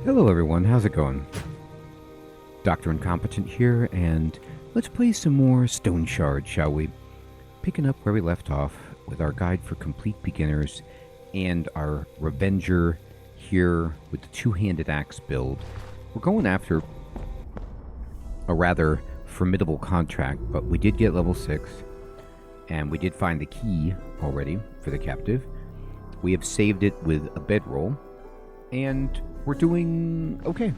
Hello everyone, how's it going? Dr. Incompetent here, and let's play some more Stoneshard, shall we? Picking up where we left off with our guide for complete beginners and our Revenger here with the two-handed axe build. We're going after a rather formidable contract, but we did get level 6, and we did find the key already for the captive. We have saved it with a bedroll, and we're doing okay.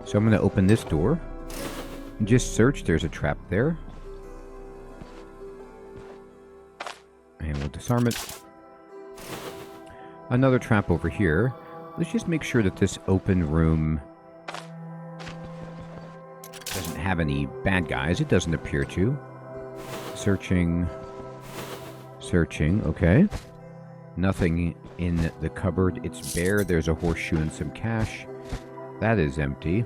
So I'm going to open this door and just search. There's a trap there. And we'll disarm it. Another trap over here. Let's just make sure that this open room doesn't have any bad guys. It doesn't appear to. Searching. Searching. Okay. Nothing in the cupboard. It's bare. There's a horseshoe and some cash. That is empty.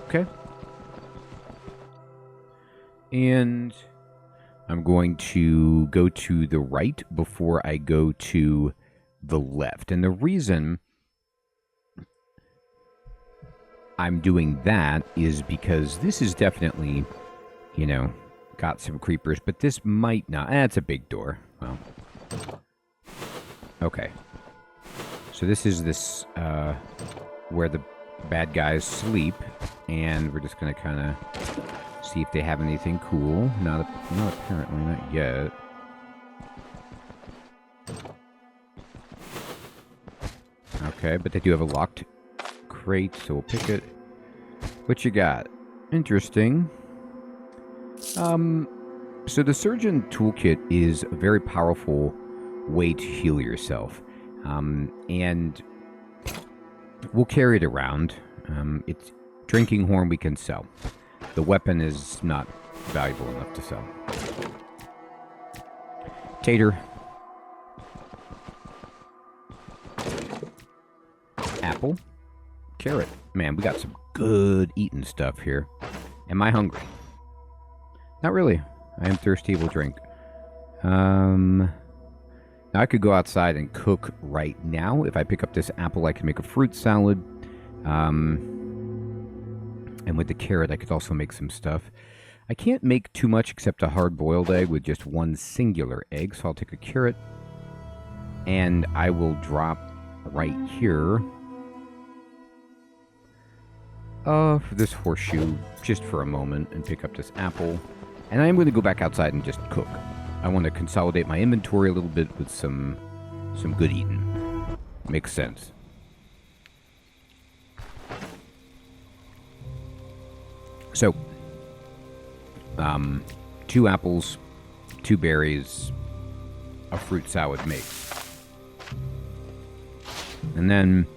Okay. And I'm going to go to the right before I go to the left. And the reason I'm doing that is because this is definitely, you know, got some creepers, but this might not. It's a big door. Well, okay. So this is where the bad guys sleep, and we're just gonna kind of see if they have anything cool. Not apparently, not yet. Okay, but they do have a locked crate, so we'll pick it. What you got? Interesting. So the Surgeon Toolkit is a very powerful way to heal yourself. And we'll carry it around. It's drinking horn we can sell. The weapon is not valuable enough to sell. Tater. Apple. Carrot. Man, we got some good eating stuff here. Am I hungry? Not really. I am thirsty. We'll drink. Now I could go outside and cook right now. If I pick up this apple, I can make a fruit salad. And with the carrot, I could also make some stuff. I can't make too much except a hard-boiled egg with just one singular egg. So I'll take a carrot. And I will drop right here. For this horseshoe, just for a moment, and pick up this apple. And I am going to go back outside and just cook. I want to consolidate my inventory a little bit with some good eating. Makes sense. So, 2 apples, 2 berries, a fruit salad mix. And then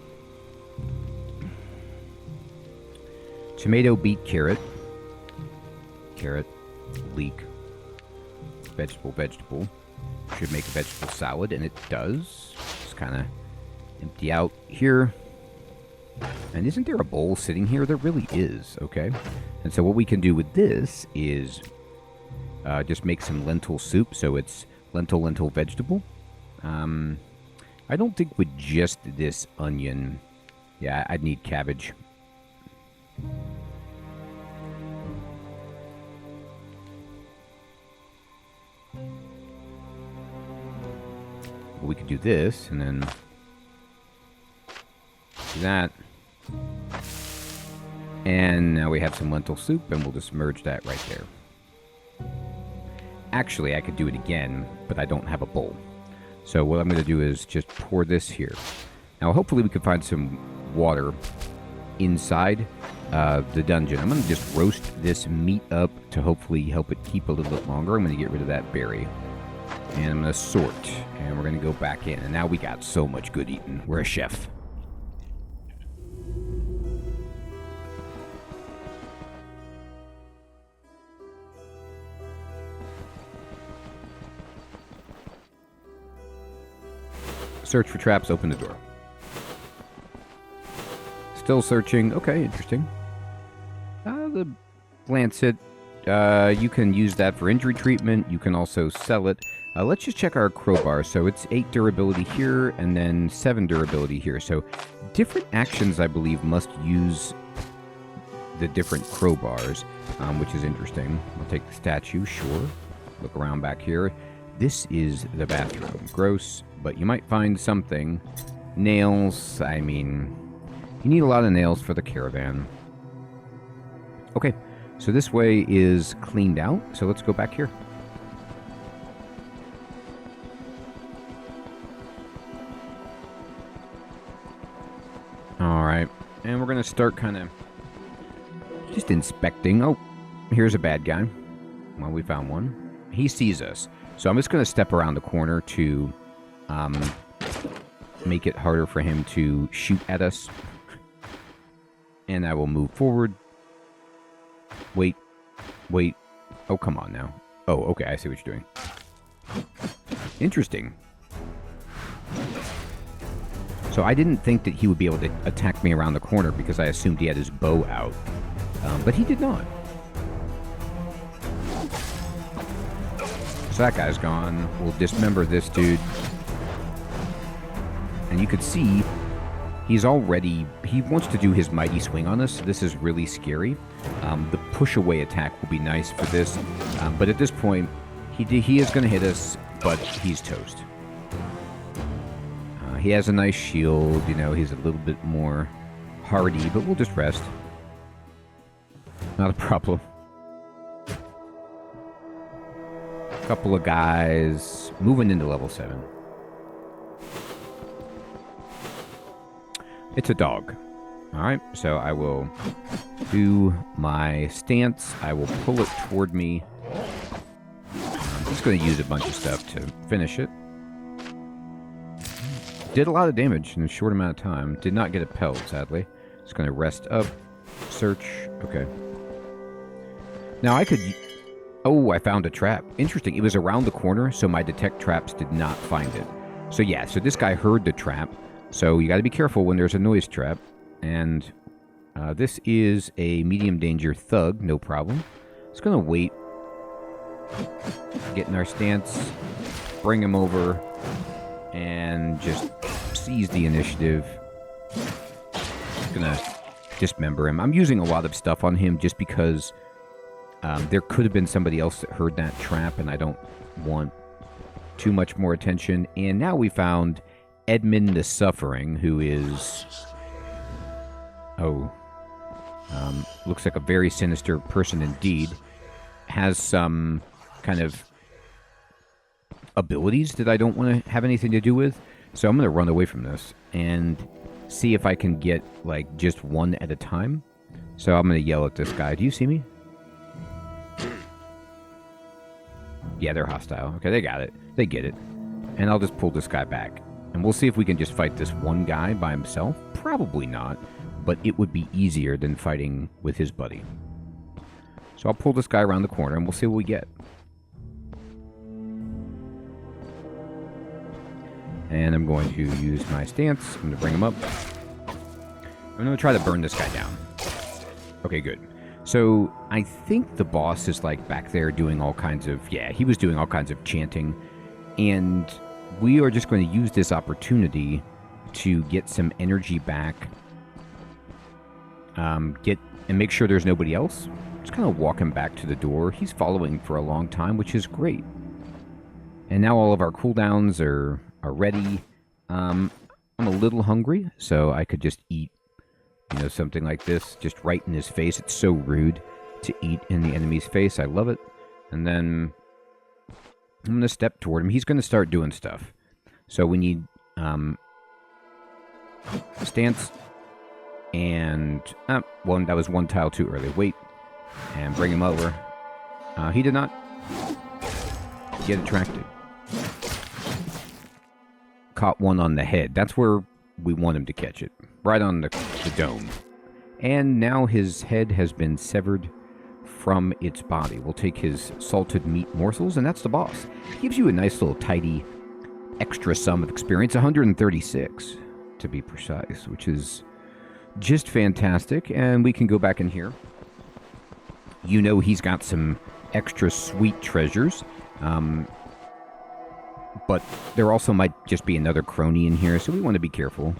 tomato, beet, carrot, leek, vegetable. Should make a vegetable salad, and it does. Just kind of empty out here. And isn't there a bowl sitting here? There really is, okay? And so what we can do with this is just make some lentil soup. So it's lentil, vegetable. I don't think with just this onion. Yeah, I'd need cabbage. We could do this, and then do that. And now we have some lentil soup, and we'll just merge that right there. Actually, I could do it again, but I don't have a bowl. So what I'm going to do is just pour this here. Now, hopefully we can find some water inside the dungeon. I'm going to just roast this meat up to hopefully help it keep a little bit longer. I'm going to get rid of that berry. And I'm going to sort, and we're going to go back in. And now we got so much good eating. We're a chef. Search for traps, open the door. Still searching. Okay, interesting. The Lancet, you can use that for injury treatment. You can also sell it. Let's just check our crowbar. So it's 8 durability here, and then 7 durability here. So different actions, I believe, must use the different crowbars, which is interesting. I'll take the statue, sure. Look around back here. This is the bathroom. Gross, but you might find something. Nails, I mean, you need a lot of nails for the caravan. Okay, so this way is cleaned out, so let's go back here. Alright, and we're going to start kind of just inspecting. Oh, here's a bad guy. Well, we found one. He sees us. So I'm just going to step around the corner to make it harder for him to shoot at us. And I will move forward. Wait. Oh, come on now. Oh, okay, I see what you're doing. Interesting. So I didn't think that he would be able to attack me around the corner because I assumed he had his bow out. But he did not. So that guy's gone. We'll dismember this dude. And you could see he's already... He wants to do his mighty swing on us. This is really scary. The push-away attack will be nice for this. But at this point, he is going to hit us, but he's toast. He has a nice shield. You know, he's a little bit more hardy, but we'll just rest. Not a problem. Couple of guys moving into level 7. It's a dog. Alright, so I will do my stance. I will pull it toward me. I'm just going to use a bunch of stuff to finish it. Did a lot of damage in a short amount of time. Did not get a pelt, sadly. Just going to rest up. Search. Okay. Now I could... Oh, I found a trap. Interesting. It was around the corner, so my detect traps did not find it. So yeah, so this guy heard the trap. So you got to be careful when there's a noise trap. And this is a medium danger thug, no problem. Just going to wait. Get in our stance. Bring him over. And just seize the initiative. Just going to dismember him. I'm using a lot of stuff on him just because... there could have been somebody else that heard that trap, and I don't want too much more attention. And now we found Edmund the Suffering, who is... looks like a very sinister person indeed. Has some kind of abilities that I don't want to have anything to do with. So I'm going to run away from this and see if I can get, like, just one at a time. So I'm going to yell at this guy. Do you see me? Yeah, they're hostile. Okay, they got it. They get it. And I'll just pull this guy back. And we'll see if we can just fight this one guy by himself. Probably not. But it would be easier than fighting with his buddy. So I'll pull this guy around the corner and we'll see what we get. And I'm going to use my stance. I'm going to bring him up. I'm going to try to burn this guy down. Okay, good. So I think the boss is like back there doing all kinds of... Yeah, he was doing all kinds of chanting. And we are just going to use this opportunity to get some energy back. And make sure there's nobody else. Just kind of walk him back to the door. He's following for a long time, which is great. And now all of our cooldowns are ready. I'm a little hungry, so I could just eat, you know, something like this, just right in his face. It's so rude to eat in the enemy's face. I love it. And then I'm going to step toward him. He's going to start doing stuff. So we need stance. And, well, that was one tile too early. Wait. And bring him over. He did not get attracted. Caught one on the head. That's where we want him to catch it. Right on the dome. And now his head has been severed from its body. We'll take his salted meat morsels, and that's the boss. Gives you a nice little tidy extra sum of experience. 136, to be precise, which is just fantastic. And we can go back in here. You know he's got some extra sweet treasures. But there also might just be another crony in here, so we want to be careful.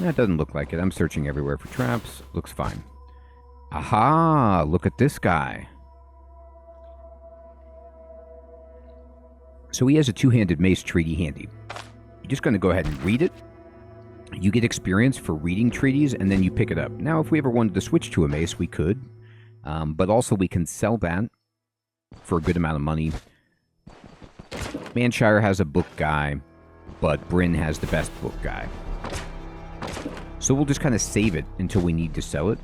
That doesn't look like it. I'm searching everywhere for traps. Looks fine. Aha! Look at this guy. So he has a two-handed mace treaty handy. You're just going to go ahead and read it. You get experience for reading treaties, and then you pick it up. Now, if we ever wanted to switch to a mace, we could. But also, we can sell that for a good amount of money. Manshire has a book guy, but Bryn has the best book guy. So we'll just kind of save it until we need to sell it.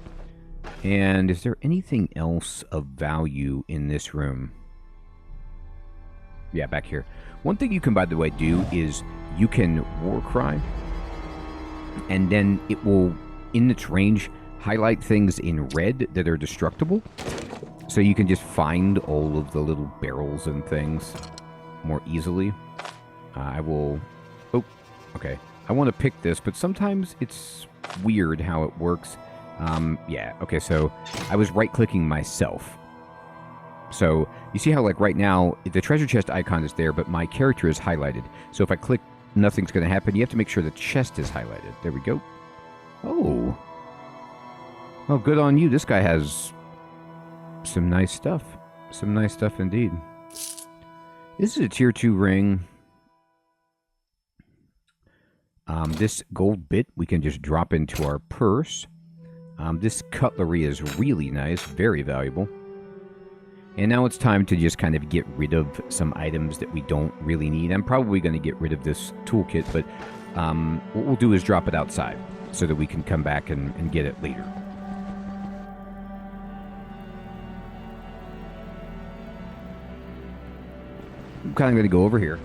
And is there anything else of value in this room? Yeah, back here. One thing you can, by the way, do is you can war cry, and then it will, in its range, highlight things in red that are destructible. So you can just find all of the little barrels and things more easily. I will... Oh, okay. I want to pick this, but sometimes it's weird how it works. Yeah, okay, so I was right-clicking myself. So you see how, like, right now, the treasure chest icon is there, but my character is highlighted. So if I click, nothing's going to happen. You have to make sure the chest is highlighted. There we go. Oh. Oh, good on you. This guy has some nice stuff. Some nice stuff indeed. This is a tier 2 ring. This gold bit we can just drop into our purse. This cutlery is really nice, very valuable. And now it's time to just kind of get rid of some items that we don't really need. I'm probably going to get rid of this toolkit, but what we'll do is drop it outside so that we can come back and get it later. I'm kind of going to go over here.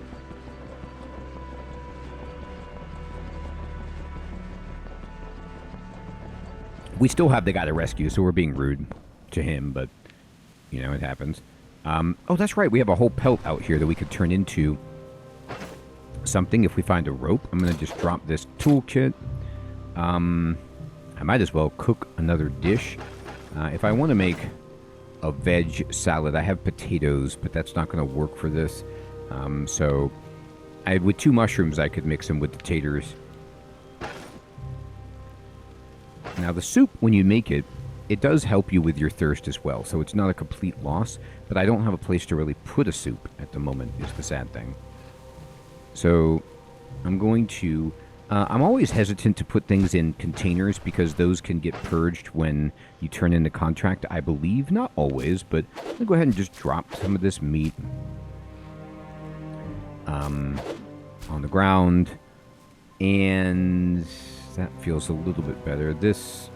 We still have the guy to rescue, so we're being rude to him, but, you know, it happens. Oh, that's right. We have a whole pelt out here that we could turn into something if we find a rope. I'm going to just drop this toolkit. I might as well cook another dish. If I want to make a veg salad, I have potatoes, but that's not going to work for this. So with 2 mushrooms, I could mix them with the taters. Now, the soup, when you make it, it does help you with your thirst as well, so it's not a complete loss, but I don't have a place to really put a soup at the moment, is the sad thing. So, I'm going to... I'm always hesitant to put things in containers because those can get purged when you turn in the contract, I believe. Not always, but I'm going to go ahead and just drop some of this meat on the ground, and... that feels a little bit better. This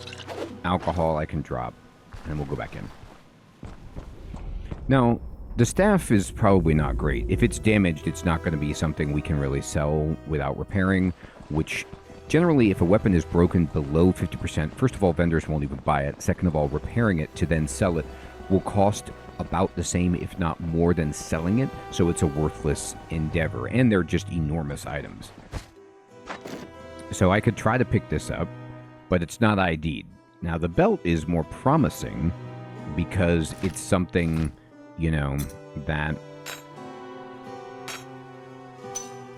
alcohol I can drop, and we'll go back in. Now, the staff is probably not great. If it's damaged, it's not going to be something we can really sell without repairing, which generally, if a weapon is broken below 50%, first of all, vendors won't even buy it. Second of all, repairing it to then sell it will cost about the same, if not more, than selling it, so it's a worthless endeavor, and they're just enormous items. So I could try to pick this up, but it's not ID'd. Now, the belt is more promising because it's something, you know, that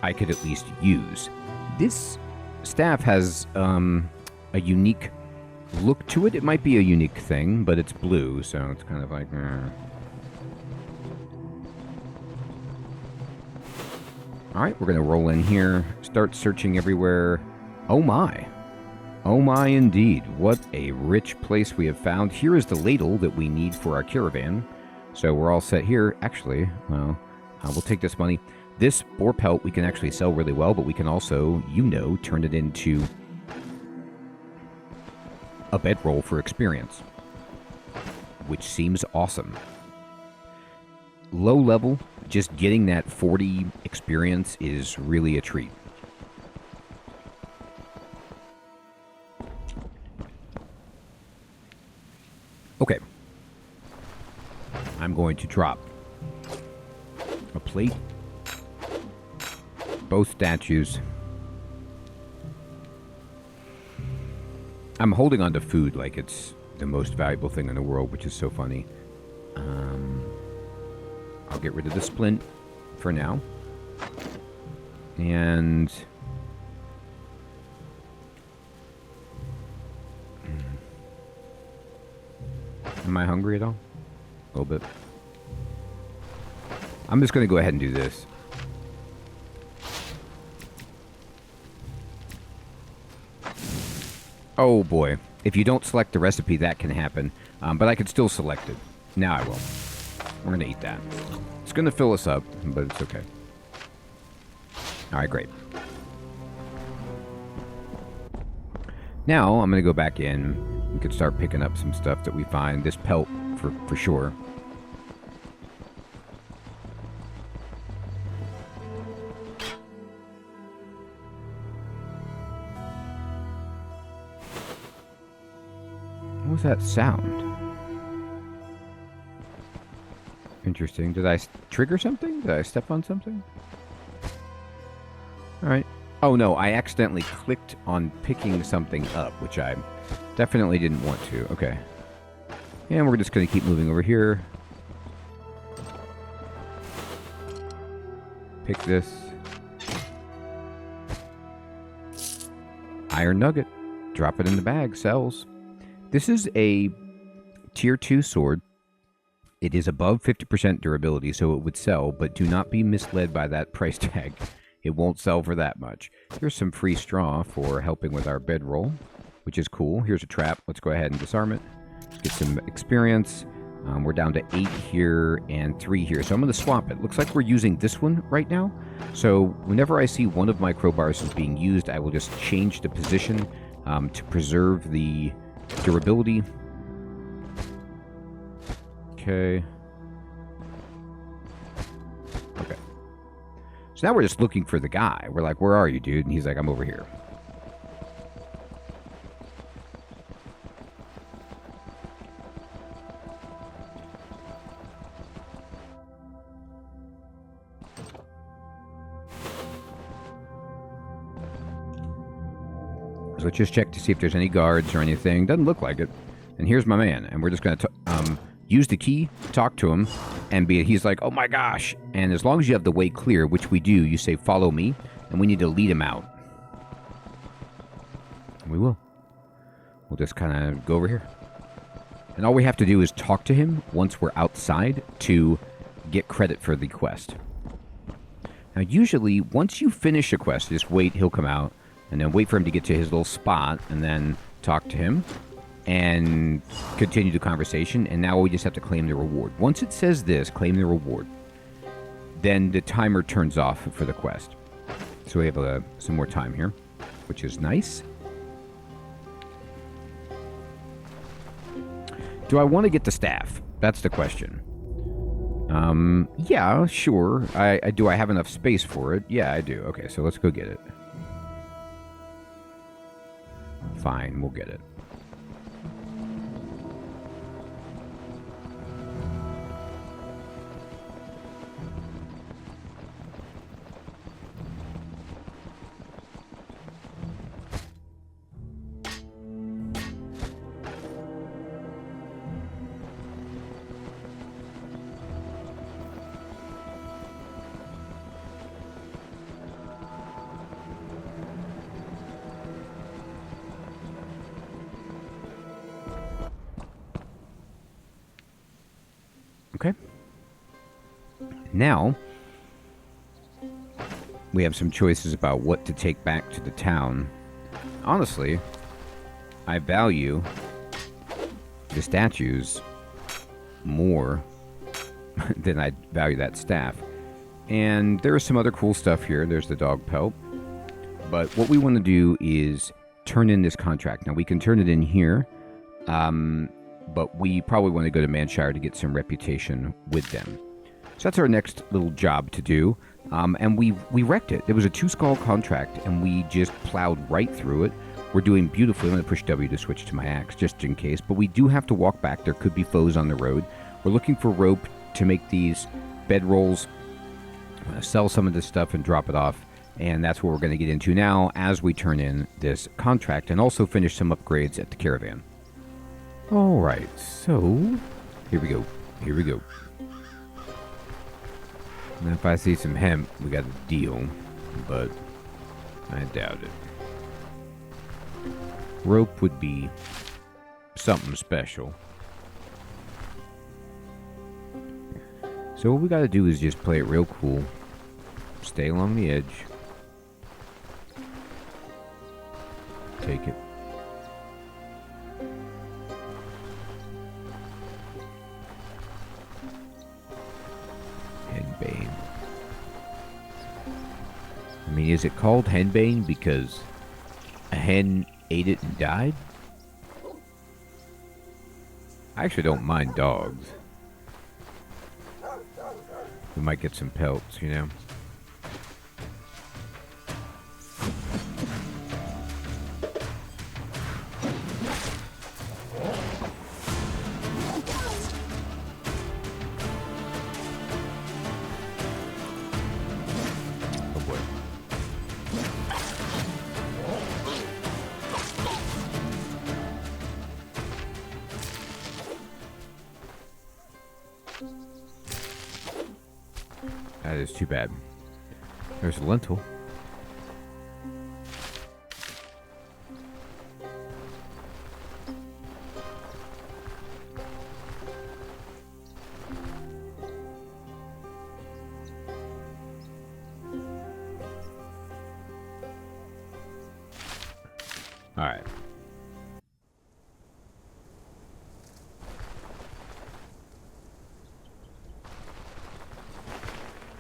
I could at least use. This staff has a unique look to it. It might be a unique thing, but it's blue, so it's kind of like... Alright, we're going to roll in here, start searching everywhere. Oh my. Oh my indeed. What a rich place we have found. Here is the ladle that we need for our caravan. So we're all set here. Actually, well, we'll take this money. This boar pelt we can actually sell really well, but we can also, you know, turn it into a bedroll for experience, which seems awesome. Low level, just getting that 40 experience is really a treat. Okay. I'm going to drop a plate, both statues. I'm holding on to food like it's the most valuable thing in the world, which is so funny. I'll get rid of the splint. for now. And am I hungry at all? A little bit. I'm just going to go ahead and do this. Oh boy. If you don't select the recipe, that can happen. But I could still select it. Now I will. We're going to eat that. It's going to fill us up, but it's okay. Alright, great. Now I'm going to go back in. We could start picking up some stuff that we find. This pelt, for sure. What was that sound? Interesting. Did I trigger something? Did I step on something? Alright. Oh no, I accidentally clicked on picking something up, which I definitely didn't want to. Okay. And we're just going to keep moving over here. Pick this. Iron nugget. Drop it in the bag. Sells. This is a tier 2 sword. It is above 50% durability, so it would sell, but do not be misled by that price tag. It won't sell for that much. Here's some free straw for helping with our bedroll, which is cool. Here's a trap. Let's go ahead and disarm it. Let's get some experience. We're down to 8 here and 3 here, so I'm going to swap it. Looks like we're using this one right now. So whenever I see one of my crowbars is being used, I will just change the position to preserve the durability. Okay. Okay. So now we're just looking for the guy. We're like, where are you, dude? And he's like, I'm over here. So let's just check to see if there's any guards or anything. Doesn't look like it. And here's my man. And we're just going to use the key, talk to him, and he's like, oh my gosh. And as long as you have the way clear, which we do, you say, follow me, and we need to lead him out. And we will. We'll just kind of go over here. And all we have to do is talk to him once we're outside to get credit for the quest. Now, usually, once you finish a quest, just wait, he'll come out, and then wait for him to get to his little spot, and then talk to him. And continue the conversation, and now we just have to claim the reward. Once it says this, claim the reward, then the timer turns off for the quest. So we have some more time here, which is nice. Do I want to get the staff? That's the question. Yeah, sure. Do I have enough space for it? Yeah, I do. Okay, so let's go get it. Fine, we'll get it. Okay. Now, we have some choices about what to take back to the town. Honestly, I value the statues more than I value that staff. And there is some other cool stuff here. There's the dog pelt. But what we want to do is turn in this contract. Now, we can turn it in here. But we probably want to go to Manshire to get some reputation with them. So that's our next little job to do. And we wrecked it. It was a 2-skull contract, and we just plowed right through it. We're doing beautifully. I'm going to push W to switch to my axe, just in case. But we do have to walk back. There could be foes on the road. We're looking for rope to make these bedrolls. I'm going to sell some of this stuff and drop it off. And that's what we're going to get into now as we turn in this contract and also finish some upgrades at the caravan. Alright, so here we go. Here we go. Now, if I see some hemp, we got a deal, but I doubt it. Rope would be something special. So what we gotta do is just play it real cool. Stay along the edge. Take it. Henbane. I mean, is it called henbane because a hen ate it and died? I actually don't mind dogs. We might get some pelts, you know? Oh boy. That is too bad. There's a lentil. All right.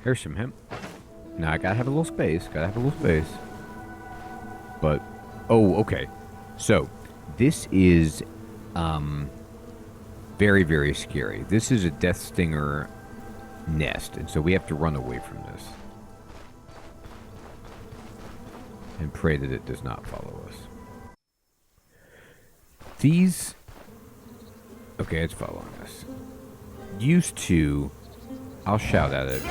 Here's some hemp. Now I gotta have a little space. But, oh, okay. So, this is, very, very scary. This is a death stinger nest, and so we have to run away from this. And pray that it does not follow us. These, okay, it's following us. Used to, I'll shout at it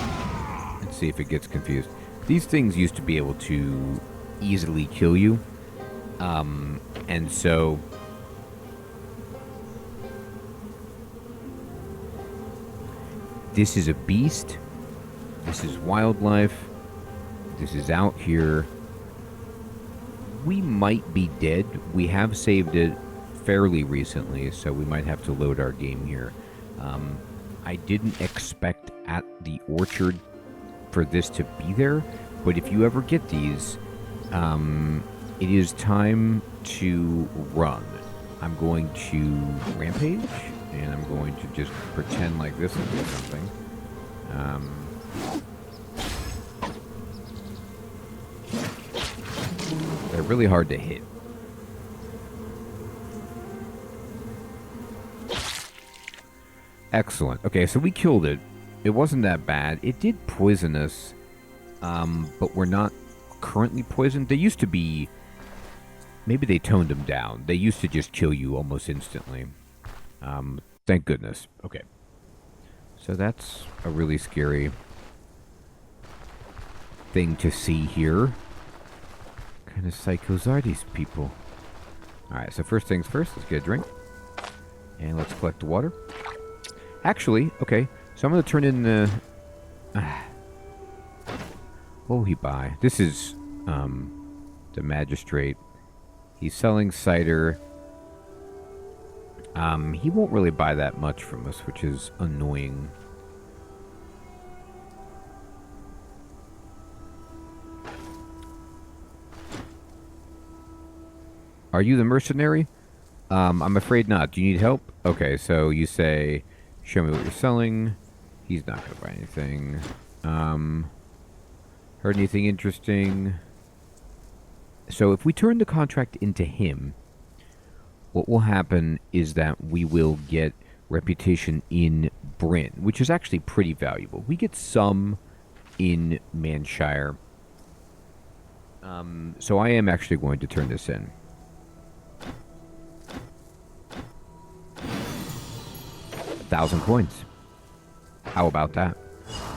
and see if it gets confused. These things used to be able to easily kill you. And so this is a beast. This is wildlife. This is out here. We might be dead. We have saved it fairly recently, so we might have to load our game here. I didn't expect at the orchard for this to be there, but if you ever get these, it is time to run. I'm going to rampage, and I'm going to just pretend like this will do something. They're really hard to hit. Excellent. Okay, so we killed it. It wasn't that bad. It did poison us, but we're not currently poisoned. They used to be... Maybe they toned them down. They used to just kill you almost instantly. Thank goodness. Okay. So that's a really scary thing to see here. What kind of psychos are these people? Alright, so first things first, let's get a drink. And let's collect the water. Actually, okay, so I'm going to turn in the... what will he buy? This is the magistrate. He's selling cider. He won't really buy that much from us, which is annoying. Are you the mercenary? I'm afraid not. Do you need help? Okay, so you say, show me what you're selling. He's not going to buy anything. Heard anything interesting? So if we turn the contract into him, what will happen is that we will get reputation in Bryn, which is actually pretty valuable. We get some in Manshire. So I am actually going to turn this in. 1,000 coins. How about that?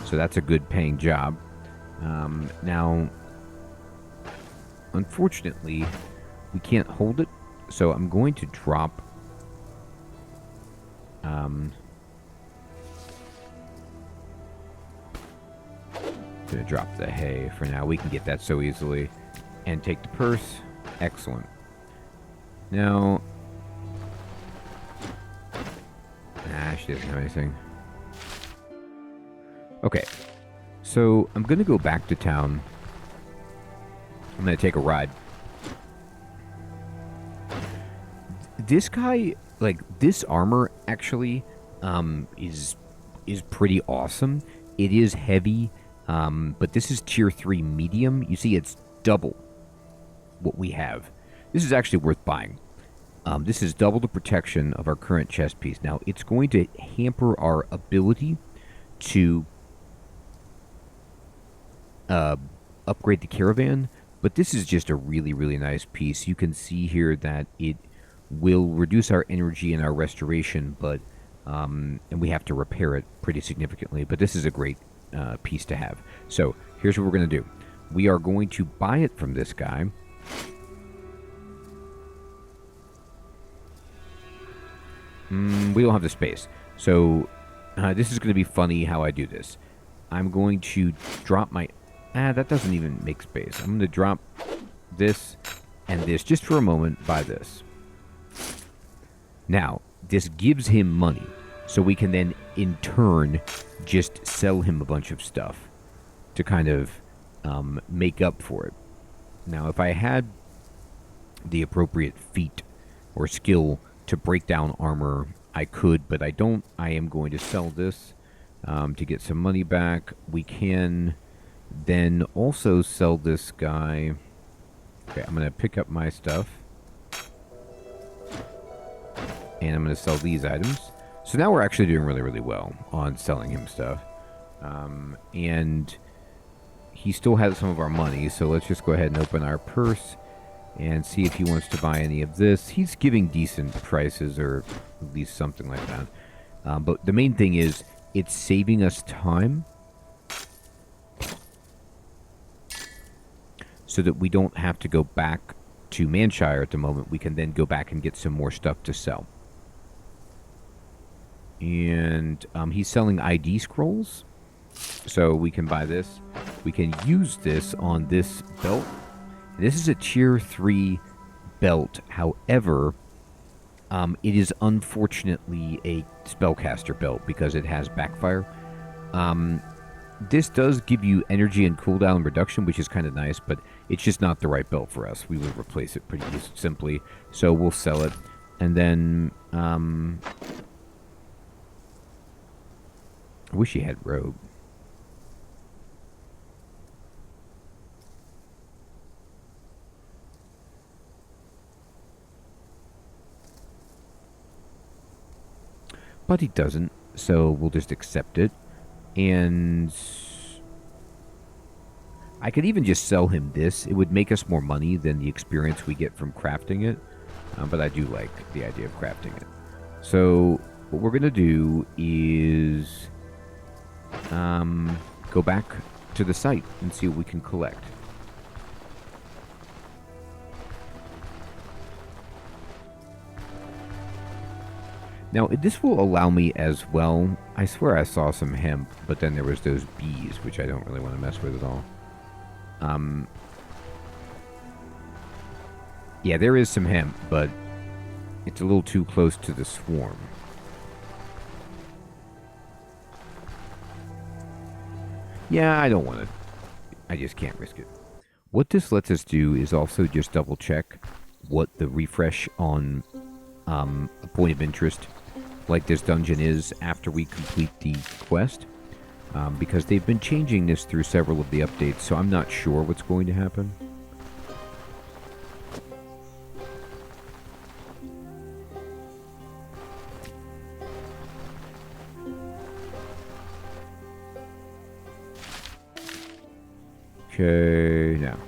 So that's a good paying job. Now, unfortunately, we can't hold it, so I'm going to drop Gonna drop the hay for now. We can get that so easily. And take the purse. Excellent. Now... Nah, she doesn't have anything. Okay. So, I'm gonna go back to town. I'm gonna take a ride. This guy, like, this armor, actually, is pretty awesome. It is heavy, but this is tier 3 medium. You see, it's double what we have. This is actually worth buying. This is double the protection of our current chest piece. Now, it's going to hamper our ability to upgrade the caravan, but this is just a really, really nice piece. You can see here that it will reduce our energy and our restoration, but and we have to repair it pretty significantly, but this is a great piece to have. So here's what we're going to do. We are going to buy it from this guy. We don't have the space. So this is going to be funny how I do this. I'm going to drop my... that doesn't even make space. I'm going to drop this and this just for a moment. Buy this. Now, this gives him money, so we can then, in turn, just sell him a bunch of stuff to kind of make up for it. Now, if I had the appropriate feat or skill to break down armor, I could, but I don't. I am going to sell this to get some money back. We can then also sell this guy. Okay, I'm going to pick up my stuff. And I'm going to sell these items. So now we're actually doing really, really well on selling him stuff. And he still has some of our money, so let's just go ahead and open our purse and see if he wants to buy any of this. He's giving decent prices, or at least something like that. But the main thing is, it's saving us time so that we don't have to go back to Manshire at the moment. We can then go back and get some more stuff to sell. And he's selling ID scrolls, so we can buy this. We can use this on this belt. This is a tier 3 belt. However, it is unfortunately a spellcaster belt because it has backfire. This does give you energy and cooldown reduction, which is kind of nice, but it's just not the right belt for us. We would replace it pretty simply, so we'll sell it. And then... I wish he had robe. But he doesn't, so we'll just accept it. And I could even just sell him this. It would make us more money than the experience we get from crafting it. But I do like the idea of crafting it. So what we're going to do is... go back to the site and see what we can collect. Now, this will allow me as well. I swear I saw some hemp, but then there was those bees, which I don't really want to mess with at all. Yeah, there is some hemp, but it's a little too close to the swarm. Yeah, I don't want to. I just can't risk it. What this lets us do is also just double check what the refresh on a point of interest like this dungeon is after we complete the quest. Because they've been changing this through several of the updates, so I'm not sure what's going to happen. Okay, now.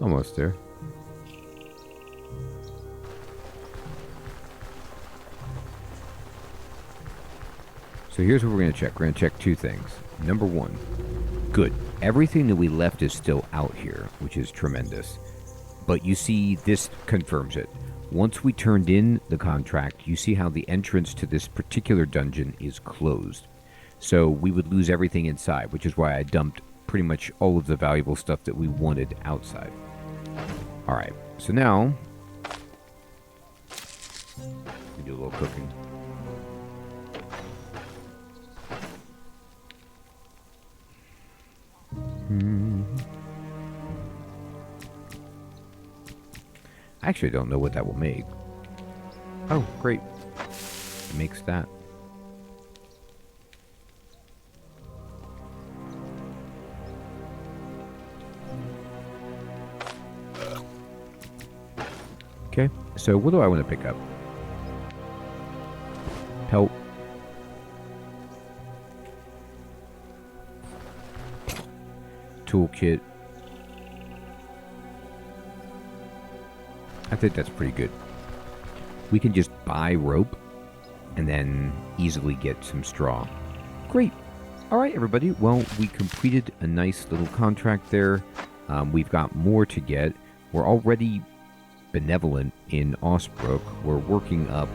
Almost there. So here's what we're going to check. We're going to check two things. Number one, good. Everything that we left is still out here, which is tremendous. But you see, this confirms it. Once we turned in the contract, you see how the entrance to this particular dungeon is closed. So we would lose everything inside, which is why I dumped pretty much all of the valuable stuff that we wanted outside. Alright, so now we do a little cooking. I actually don't know what that will make. Oh, great. It makes that. Okay, so what do I want to pick up? Pelt. Toolkit. I think that's pretty good. We can just buy rope and then easily get some straw. Great. All right, everybody. Well, we completed a nice little contract there. We've got more to get. We're already benevolent in Osbrook. We're working up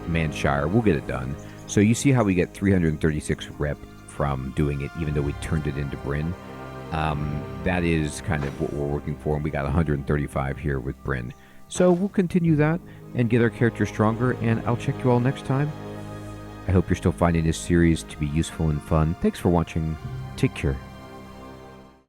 Manshire. We'll get it done. So you see how we get 336 rep from doing it, even though we turned it into Bryn. That is kind of what we're working for, and we got 135 here with Bryn. So we'll continue that and get our character stronger, and I'll check you all next time. I hope you're still finding this series to be useful and fun. Thanks for watching. Take care.